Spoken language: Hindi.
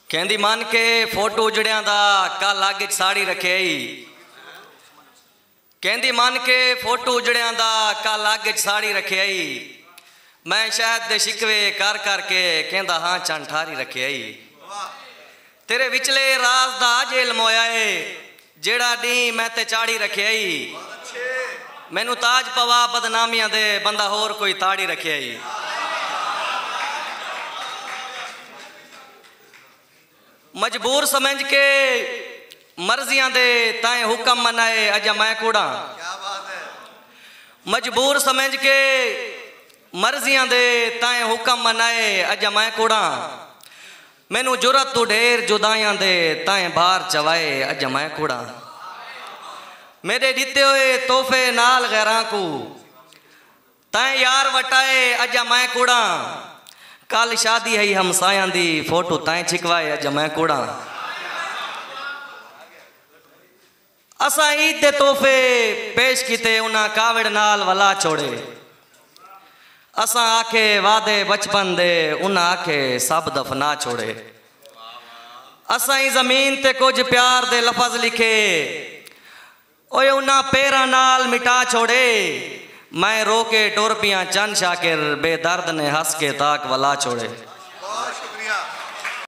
कहंदी मन के फोटो उजड़िया दा कल अग साड़ी रखे आई। कहंदी मन के फोटो उजड़िया दा कल अग साड़ी रखे आई। मैं शहद दे शिकवे कर करके कहंदा हाँ चंद ठारी रखे आई। तेरे विचले राज दा अज इल्म होया है जेड़ा डी मैं ते चाड़ी रखे आई। मैनू ताज पवा बदनामियां दे बंदा होर कोई ताड़ी रखे आई। मजबूर समझ के मर्जियां दे ताए हुक्म मनाए अजा मैं कूड़ा। मजबूर समझ के मर्जियां दे ताए हुक्म मनाए अजा मैं कूड़ा। मैनू जुरत तू ढेर जुदाइयां दे ताए बाहर चवाए अजा मैं कूड़ा। मेरे दिते हुए तोहफे नाल गैरां को ताए यार वटाए अजा मैं कूड़ा। कल शादी है हमसायां दी फोटो ताए छिकवाए अज मैं कूड़ा। असा ईद दे तोहफे पेश किते उन्हां कावड़ नाल वला छोड़े। असा आखे वादे बचपन दे उन्हां आखे सब दफना छोड़े। असा ही जमीन ते कुछ प्यार दे लफज लिखे ओए उन्हां पैरां नाल मिटा छोड़े। मैं रो के टुर पियां चंद शाकिर बेदर्द ने हंस के ताक वला छोड़े।